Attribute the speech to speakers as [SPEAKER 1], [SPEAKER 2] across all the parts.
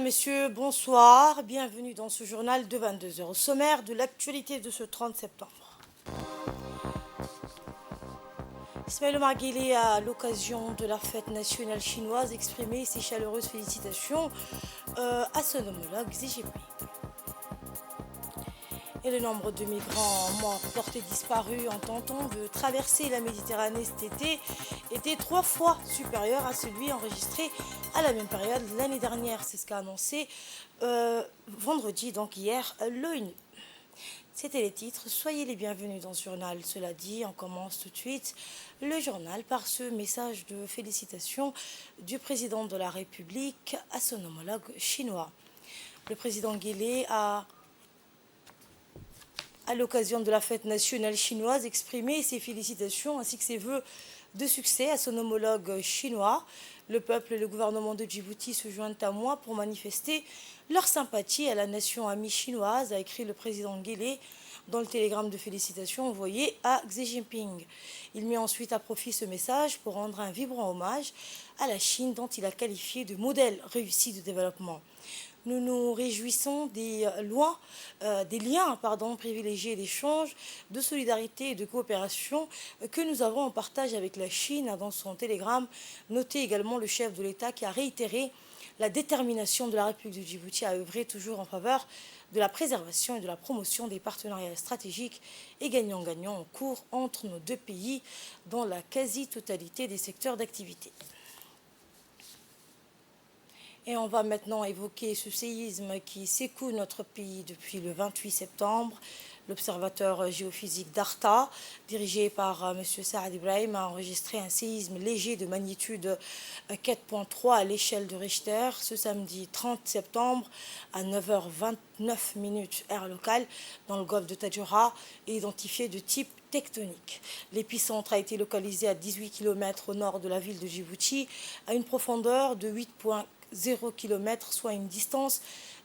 [SPEAKER 1] Mesdames, Messieurs, bonsoir. Bienvenue dans ce journal de 22 heures. Au sommaire de l'actualité de ce 30 septembre. Ismaël Omar Guelleh, à l'occasion de la fête nationale chinoise, exprimé ses chaleureuses félicitations à son homologue Xi Jinping. Et le nombre de migrants morts, portés disparus en tentant de traverser la Méditerranée cet été était 3 fois supérieur à celui enregistré à la même période l'année dernière. C'est ce qu'a annoncé vendredi, donc hier, l'ONU. C'était les titres. Soyez les bienvenus dans ce journal. Cela dit, on commence tout de suite le journal par ce message de félicitations du président de la République à son homologue chinois. Le président Guelleh a, à l'occasion de la fête nationale chinoise, exprimé ses félicitations ainsi que ses vœux de succès à son homologue chinois. Le peuple et le gouvernement de Djibouti se joignent à moi pour manifester leur sympathie à la nation amie chinoise, a écrit le président Guelleh dans le télégramme de félicitations envoyé à Xi Jinping. Il mit ensuite à profit ce message pour rendre un vibrant hommage à la Chine dont il a qualifié de modèle réussi de développement. Nous nous réjouissons des liens privilégiés d'échange, de solidarité et de coopération que nous avons en partage avec la Chine, a dans son télégramme noté également le chef de l'État qui a réitéré la détermination de la République de Djibouti à œuvrer toujours en faveur de la préservation et de la promotion des partenariats stratégiques et gagnant-gagnant en cours entre nos deux pays dans la quasi-totalité des secteurs d'activité. Et on va maintenant évoquer ce séisme qui secoue notre pays depuis le 28 septembre. L'observateur géophysique d'Arta, dirigé par M. Saad Ibrahim, a enregistré un séisme léger de magnitude 4.3 à l'échelle de Richter ce samedi 30 septembre à 9h29 heure locale dans le golfe de Tadjoura et identifié de type tectonique. L'épicentre a été localisé à 18 km au nord de la ville de Djibouti à une profondeur de 8,0 km, soit une distance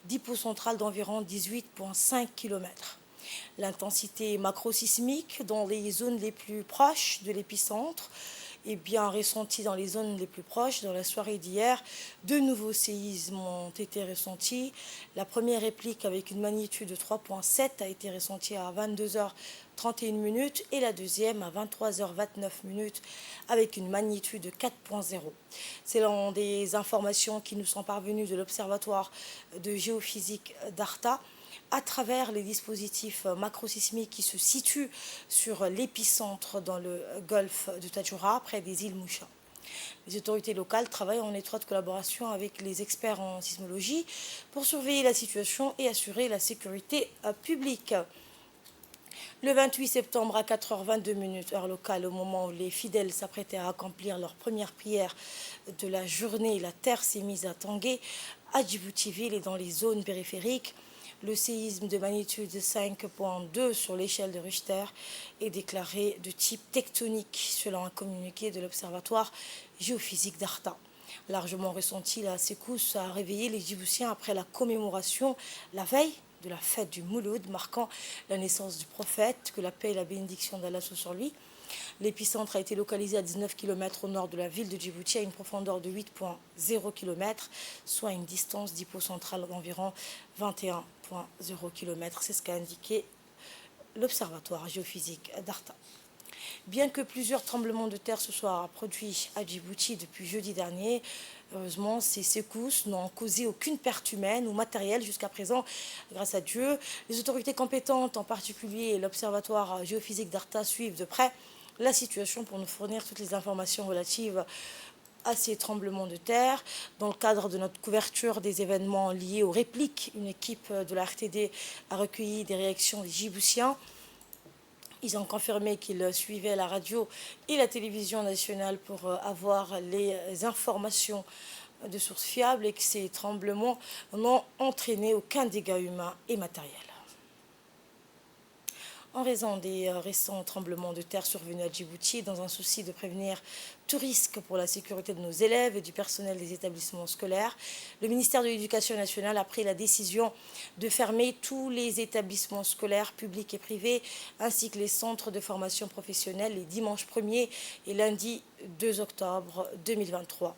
[SPEAKER 1] d'hypocentrale d'environ 18,5 km. L'intensité macrosismique dans les zones les plus proches de l'épicentre est bien ressentie dans les zones les plus proches. Dans la soirée d'hier, 2 nouveaux séismes ont été ressentis. La première réplique avec une magnitude de 3,7 a été ressentie à 22h31 et la deuxième à 23h29 avec une magnitude de 4,0. Selon des informations qui nous sont parvenues de l'Observatoire de géophysique d'Arta, à travers les dispositifs macrosismiques qui se situent sur l'épicentre dans le golfe de Tadjoura, près des îles Moucha. Les autorités locales travaillent en étroite collaboration avec les experts en sismologie pour surveiller la situation et assurer la sécurité publique. Le 28 septembre à 4h22 heure locale, au moment où les fidèles s'apprêtaient à accomplir leur première prière de la journée, la terre s'est mise à tanguer à Djibouti-Ville et dans les zones périphériques. Le séisme de magnitude 5,2 sur l'échelle de Richter est déclaré de type tectonique, selon un communiqué de l'Observatoire géophysique d'Arta. Largement ressenti, la secousse a réveillé les Djiboutiens après la commémoration, la veille de la fête du Mouloud, marquant la naissance du prophète, que la paix et la bénédiction d'Allah soient sur lui. L'épicentre a été localisé à 19 km au nord de la ville de Djibouti à une profondeur de 8,0 km, soit une distance d'hypocentrale d'environ 21,0 km. C'est ce qu'a indiqué l'Observatoire géophysique d'Arta. Bien que plusieurs tremblements de terre se soient produits à Djibouti depuis jeudi dernier, heureusement, ces secousses n'ont causé aucune perte humaine ou matérielle jusqu'à présent, grâce à Dieu. Les autorités compétentes, en particulier l'Observatoire géophysique d'Arta, suivent de près la situation pour nous fournir toutes les informations relatives à ces tremblements de terre. Dans le cadre de notre couverture des événements liés aux répliques, une équipe de la RTD a recueilli des réactions des Djiboutiens. Ils ont confirmé qu'ils suivaient la radio et la télévision nationale pour avoir les informations de sources fiables et que ces tremblements n'ont entraîné aucun dégât humain et matériel. En raison des récents tremblements de terre survenus à Djibouti, dans un souci de prévenir tout risque pour la sécurité de nos élèves et du personnel des établissements scolaires, le ministère de l'Éducation nationale a pris la décision de fermer tous les établissements scolaires publics et privés, ainsi que les centres de formation professionnelle les dimanches 1er et lundi 2 octobre 2023.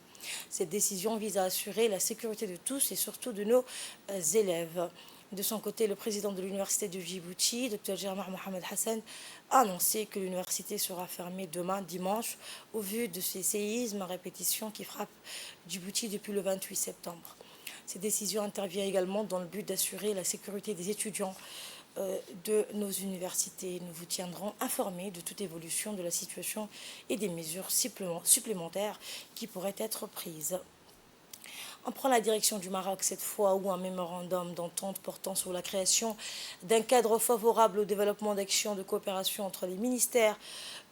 [SPEAKER 1] Cette décision vise à assurer la sécurité de tous et surtout de nos élèves. De son côté, le président de l'université de Djibouti, Dr Germain Mohamed Hassan, a annoncé que l'université sera fermée demain, dimanche, au vu de ces séismes à répétition qui frappent Djibouti depuis le 28 septembre. Cette décision intervient également dans le but d'assurer la sécurité des étudiants de nos universités. Nous vous tiendrons informés de toute évolution de la situation et des mesures supplémentaires qui pourraient être prises. On prend la direction du Maroc cette fois où un mémorandum d'entente portant sur la création d'un cadre favorable au développement d'actions de coopération entre les ministères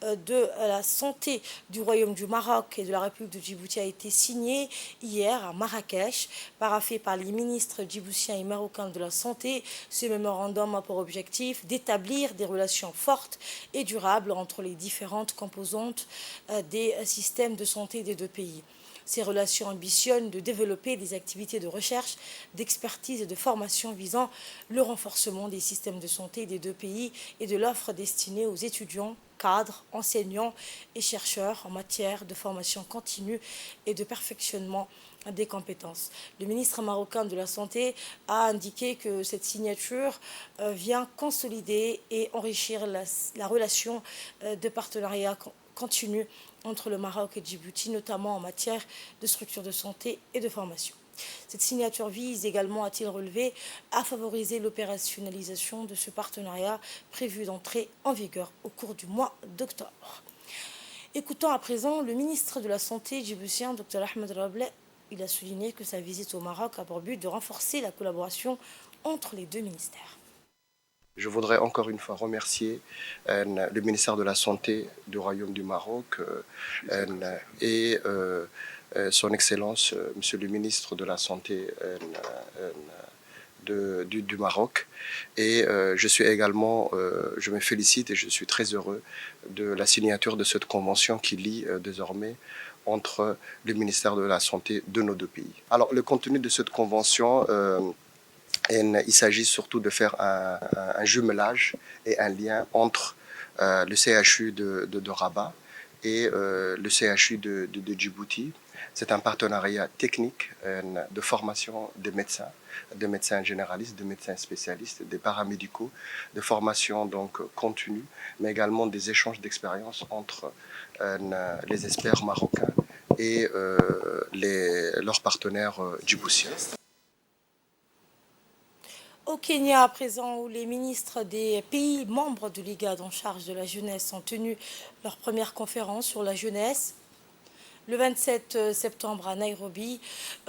[SPEAKER 1] de la Santé du Royaume du Maroc et de la République de Djibouti a été signé hier à Marrakech, paraphé par les ministres djiboutiens et marocains de la Santé. Ce mémorandum a pour objectif d'établir des relations fortes et durables entre les différentes composantes des systèmes de santé des deux pays. Ces relations ambitionnent de développer des activités de recherche, d'expertise et de formation visant le renforcement des systèmes de santé des deux pays et de l'offre destinée aux étudiants, cadres, enseignants et chercheurs en matière de formation continue et de perfectionnement des compétences. Le ministre marocain de la Santé a indiqué que cette signature vient consolider et enrichir la relation de partenariat continu entre le Maroc et Djibouti, notamment en matière de structures de santé et de formation. Cette signature vise également, a-t-il relevé, à favoriser l'opérationnalisation de ce partenariat prévu d'entrer en vigueur au cours du mois d'octobre. Écoutons à présent le ministre de la Santé djiboutien, Dr Ahmed Rableh. Il a souligné que sa visite au Maroc a pour but de renforcer la collaboration entre les deux ministères.
[SPEAKER 2] Je voudrais encore une fois remercier le ministère de la Santé du Royaume du Maroc et son Excellence, Monsieur le ministre de la Santé du Maroc. Et je me félicite et je suis très heureux de la signature de cette convention qui lie désormais entre le ministère de la Santé de nos deux pays. Alors, le contenu de cette convention... il s'agit surtout de faire un jumelage et un lien entre le CHU de Rabat et le CHU de Djibouti. C'est un partenariat technique de formation des médecins généralistes, des médecins spécialistes, des paramédicaux, de formation donc continue, mais également des échanges d'expériences entre les experts marocains et leurs partenaires djiboutiens.
[SPEAKER 1] Au Kenya, à présent, où les ministres des pays membres de l'IGAD en charge de la jeunesse ont tenu leur première conférence sur la jeunesse, le 27 septembre à Nairobi,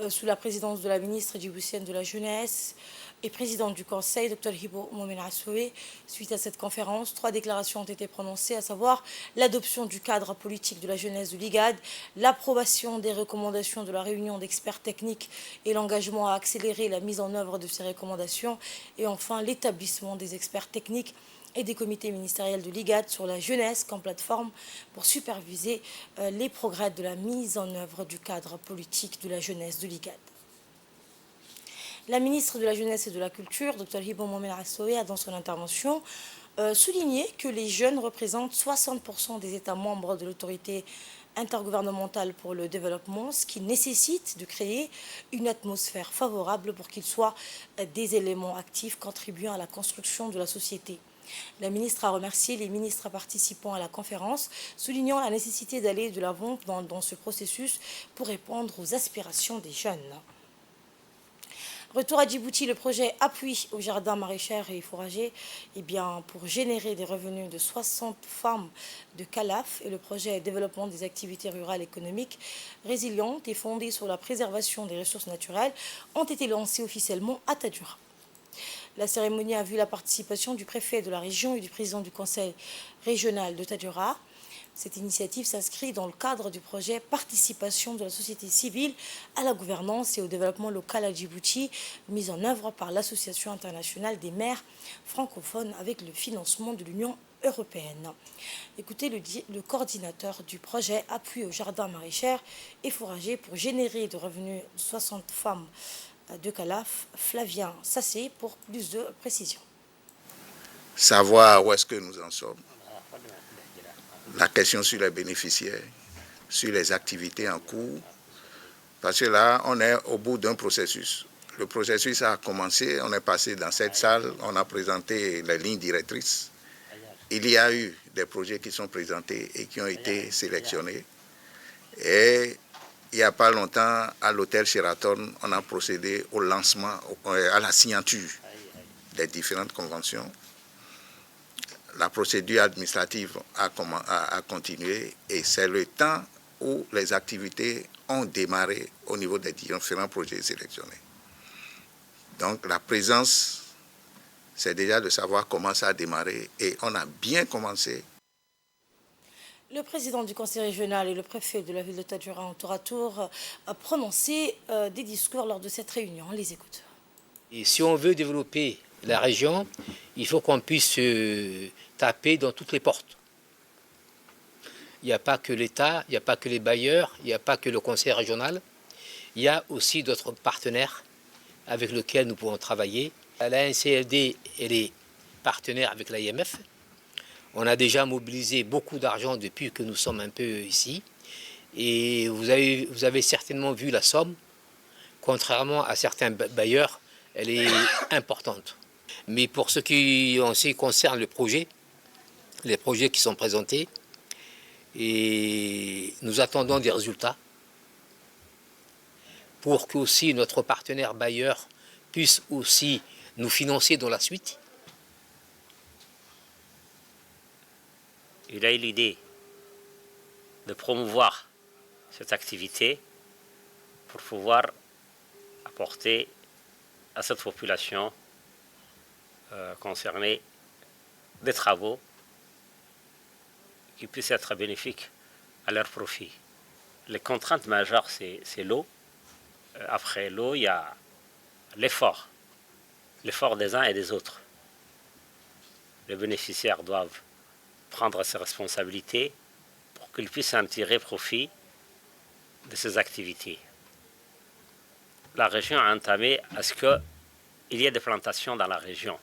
[SPEAKER 1] sous la présidence de la ministre djiboutienne de la jeunesse et présidente du Conseil, Dr Hibo Mohamed Assoué. Suite à cette conférence, 3 déclarations ont été prononcées, à savoir l'adoption du cadre politique de la jeunesse de l'IGAD, l'approbation des recommandations de la réunion d'experts techniques et l'engagement à accélérer la mise en œuvre de ces recommandations, et enfin l'établissement des experts techniques et des comités ministériels de l'IGAD sur la jeunesse comme plateforme pour superviser les progrès de la mise en œuvre du cadre politique de la jeunesse de l'IGAD. La ministre de la Jeunesse et de la Culture, Dr Hibo Mohamed Assoué, a dans son intervention souligné que les jeunes représentent 60% des États membres de l'autorité intergouvernementale pour le développement, ce qui nécessite de créer une atmosphère favorable pour qu'ils soient des éléments actifs contribuant à la construction de la société. La ministre a remercié les ministres participant à la conférence, soulignant la nécessité d'aller de l'avant dans ce processus pour répondre aux aspirations des jeunes. Retour à Djibouti, le projet Appui aux jardins maraîchers et fourragers pour générer des revenus de 60 femmes de Calaf, et le projet Développement des activités rurales économiques résilientes et fondées sur la préservation des ressources naturelles ont été lancés officiellement à Tadjoura. La cérémonie a vu la participation du préfet de la région et du président du conseil régional de Tadjoura. Cette initiative s'inscrit dans le cadre du projet Participation de la société civile à la gouvernance et au développement local à Djibouti, mis en œuvre par l'Association internationale des maires francophones avec le financement de l'Union européenne. Écoutez le coordinateur du projet Appui aux jardins maraîchers et fourragers pour générer de revenus de 60 femmes de Calaf, Flavien Sassé, pour plus de précision.
[SPEAKER 3] Savoir où est-ce que nous en sommes. La question sur les bénéficiaires, sur les activités en cours, Parce que là, on est au bout d'un processus. Le processus a commencé, on est passé dans cette salle, on a présenté les lignes directrices. Il y a eu des projets qui sont présentés et qui ont été sélectionnés. Et il n'y a pas longtemps, à l'hôtel Sheraton, on a procédé au lancement, à la signature des différentes conventions. La procédure administrative a continué et c'est le temps où les activités ont démarré au niveau des différents projets sélectionnés. Donc la présence, c'est déjà de savoir comment ça a démarré et on a bien commencé.
[SPEAKER 1] Le président du conseil régional et le préfet de la ville de Tadjoura ont tour à tour prononcé des discours lors de cette réunion. On les écoute.
[SPEAKER 4] Et si on veut développer la région, il faut qu'on puisse taper dans toutes les portes. Il n'y a pas que l'État, il n'y a pas que les bailleurs, il n'y a pas que le conseil régional. Il y a aussi d'autres partenaires avec lesquels nous pouvons travailler. La NCLD, elle est partenaire avec l'IMF. On a déjà mobilisé beaucoup d'argent depuis que nous sommes un peu ici. Et vous avez certainement vu la somme. Contrairement à certains bailleurs, elle est importante. Mais pour ce qui concerne les projets qui sont présentés, et nous attendons des résultats pour que aussi notre partenaire bailleur puisse aussi nous financer dans la suite.
[SPEAKER 5] Il a eu l'idée de promouvoir cette activité pour pouvoir apporter à cette population concernée des travaux qui puissent être bénéfiques à leur profit. Les contraintes majeures, c'est l'eau. Après l'eau, il y a l'effort des uns et des autres. Les bénéficiaires doivent prendre ses responsabilités pour qu'ils puissent en tirer profit de ces activités. La région a entamé à ce qu'il y ait des plantations dans la région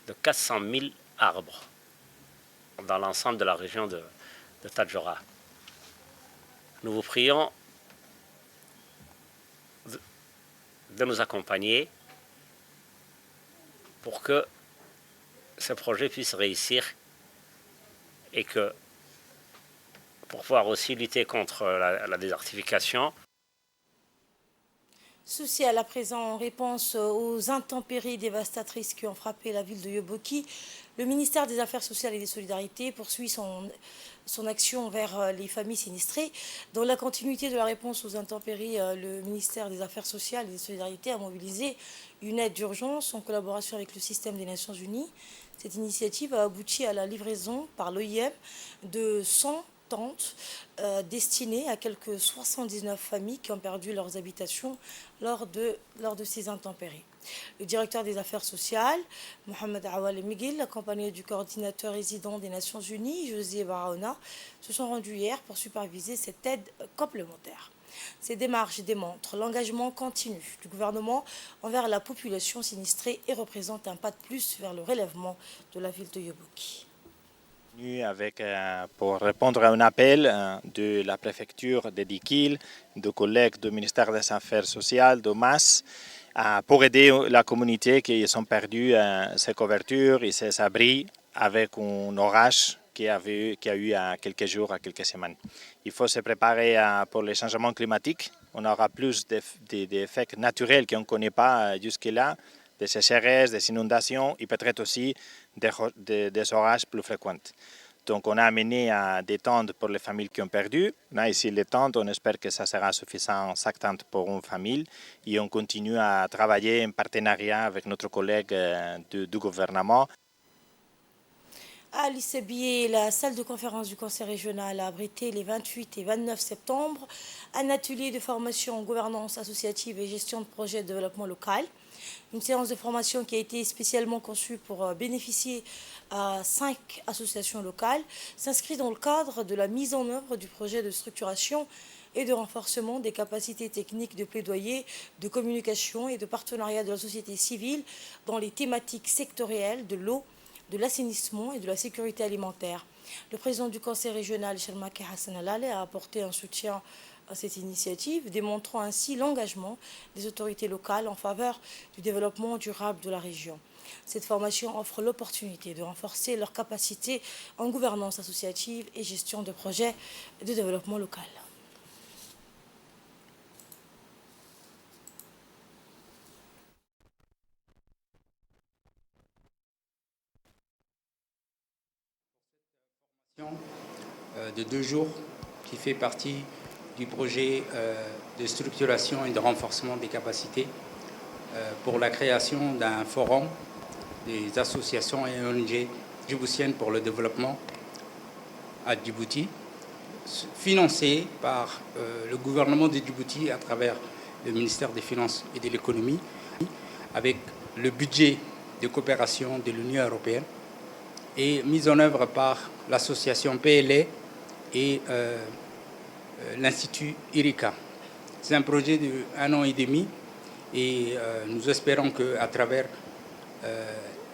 [SPEAKER 5] de 400 000 arbres dans l'ensemble de la région de Tadjoura. Nous vous prions de nous accompagner pour que ce projet puisse réussir et que pour pouvoir aussi lutter contre la désertification.
[SPEAKER 1] Souci à la présent en réponse aux intempéries dévastatrices qui ont frappé la ville de Yoboki, le ministère des Affaires sociales et des Solidarités poursuit son action vers les familles sinistrées. Dans la continuité de la réponse aux intempéries, le ministère des Affaires sociales et des Solidarités a mobilisé une aide d'urgence en collaboration avec le système des Nations Unies. Cette initiative a abouti à la livraison par l'OIM de 100 tentes destinées à quelques 79 familles qui ont perdu leurs habitations lors de ces intempéries. Le directeur des Affaires sociales, Mohamed Awal Miguel, accompagné du coordinateur résident des Nations Unies, José Barahona, se sont rendus hier pour superviser cette aide complémentaire. Ces démarches démontrent l'engagement continu du gouvernement envers la population sinistrée et représentent un pas de plus vers le relèvement de la ville de Yoboki.
[SPEAKER 6] Pour répondre à un appel de la préfecture de Dikil, de collègues du ministère des Affaires sociales, de MAS, pour aider la communauté qui ont perdu ses couvertures et ses abris avec un orage qui a eu quelques jours, quelques semaines. Il faut se préparer pour les changements climatiques. On aura plus d'effets naturels qu'on ne connaît pas jusque-là, des sécheresses, des inondations et peut-être aussi des orages plus fréquents. Donc on a amené des tentes pour les familles qui ont perdu. Là, ici, les tentes, on espère que ça sera suffisant, 5 tentes pour une famille. Et on continue à travailler en partenariat avec notre collègue du gouvernement.
[SPEAKER 1] À Lissabié, la salle de conférence du Conseil régional a abrité les 28 et 29 septembre un atelier de formation en gouvernance associative et gestion de projets de développement local. Une séance de formation qui a été spécialement conçue pour bénéficier à 5 associations locales s'inscrit dans le cadre de la mise en œuvre du projet de structuration et de renforcement des capacités techniques de plaidoyer, de communication et de partenariat de la société civile dans les thématiques sectorielles de l'eau, de l'assainissement et de la sécurité alimentaire. Le président du conseil régional, Shalmaki Hassan Alale, a apporté un soutien à cette initiative, démontrant ainsi l'engagement des autorités locales en faveur du développement durable de la région. Cette formation offre l'opportunité de renforcer leurs capacités en gouvernance associative et gestion de projets de développement local.
[SPEAKER 7] De 2 jours qui fait partie du projet de structuration et de renforcement des capacités pour la création d'un forum des associations et ONG djiboutiennes pour le développement à Djibouti, financé par le gouvernement de Djibouti à travers le ministère des Finances et de l'Économie, avec le budget de coopération de l'Union européenne et mise en œuvre par l'association PLA et l'Institut IRICA. C'est un projet d'1 an et demi et nous espérons qu'à travers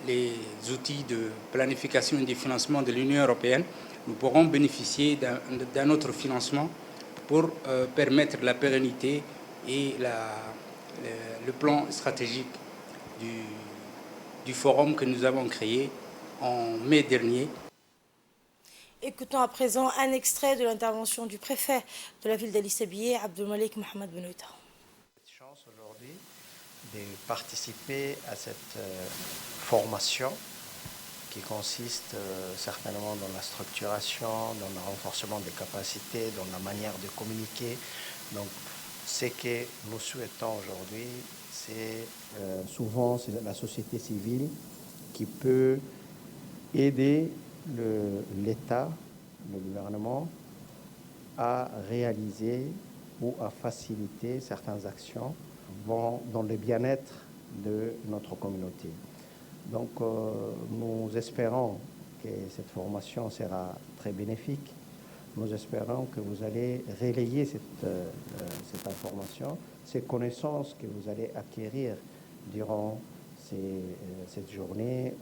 [SPEAKER 7] les outils de planification et de financement de l'Union européenne, nous pourrons bénéficier d'un autre financement pour permettre la pérennité et le plan stratégique du forum que nous avons créé en mai dernier.
[SPEAKER 1] Écoutons à présent un extrait de l'intervention du préfet de la ville d'Ali Sabié, Abdelmalik Mohamed Benouita.
[SPEAKER 8] Cette chance aujourd'hui de participer à cette formation qui consiste certainement dans la structuration, dans le renforcement des capacités, dans la manière de communiquer. Donc, ce que nous souhaitons aujourd'hui, c'est souvent la société civile qui peut aider l'État, le gouvernement, à réaliser ou à faciliter certaines actions dans le bien-être de notre communauté. Donc nous espérons que cette formation sera très bénéfique. Nous espérons que vous allez relayer cette information, ces connaissances que vous allez acquérir durant cette journée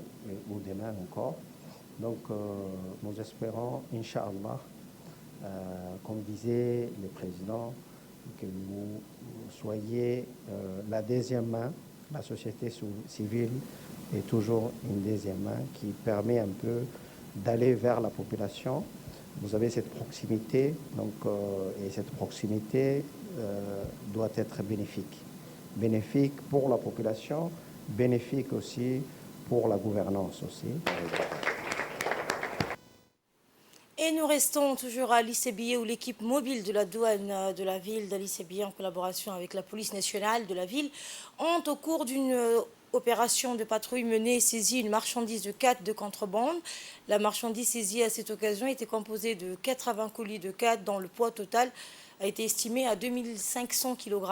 [SPEAKER 8] ou demain encore. Donc nous espérons, Inch'Allah, comme disait le président, que vous soyez la deuxième main. La société civile est toujours une deuxième main qui permet un peu d'aller vers la population. Vous avez cette proximité, donc, et cette proximité doit être bénéfique. Bénéfique pour la population, bénéfique aussi pour la gouvernance aussi.
[SPEAKER 1] Et nous restons toujours à Ali Sabié où l'équipe mobile de la douane de la ville d'Ali Sabié en collaboration avec la police nationale de la ville ont au cours d'une opération de patrouille menée saisi une marchandise de 4 de contrebande. La marchandise saisie à cette occasion était composée de 80 colis de 4 dont le poids total a été estimé à 2500 kg.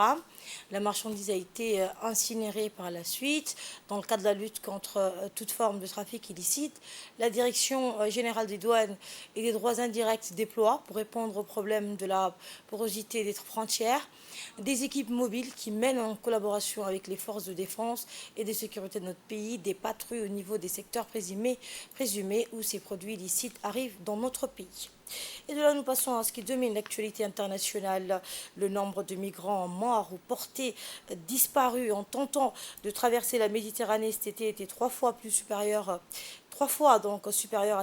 [SPEAKER 1] La marchandise a été incinérée par la suite. Dans le cadre de la lutte contre toute forme de trafic illicite, la Direction générale des douanes et des droits indirects déploie, pour répondre aux problèmes de la porosité des frontières, des équipes mobiles qui mènent en collaboration avec les forces de défense et de sécurité de notre pays des patrouilles au niveau des secteurs présumés où ces produits illicites arrivent dans notre pays. Et de là, nous passons à ce qui domine l'actualité internationale. Le nombre de migrants morts ou portés disparus en tentant de traverser la Méditerranée cet été était 3 fois supérieur à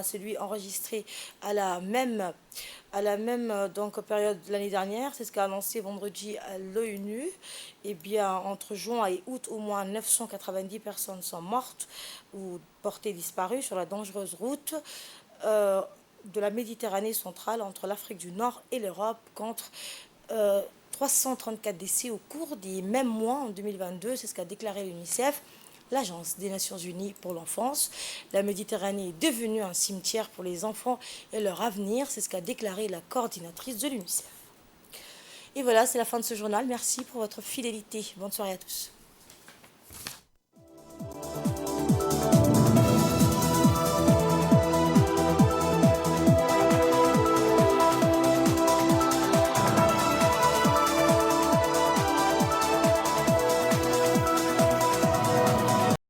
[SPEAKER 1] celui enregistré à la même période de l'année dernière. C'est ce qu'a annoncé vendredi l'ONU. Eh bien, entre juin et août, au moins 990 personnes sont mortes ou portées disparues sur la dangereuse route de la Méditerranée centrale entre l'Afrique du Nord et l'Europe, contre 334 décès au cours des mêmes mois en 2022. C'est ce qu'a déclaré l'UNICEF, l'Agence des Nations Unies pour l'enfance. La Méditerranée est devenue un cimetière pour les enfants et leur avenir. C'est ce qu'a déclaré la coordinatrice de l'UNICEF. Et voilà, c'est la fin de ce journal. Merci pour votre fidélité. Bonne soirée à tous.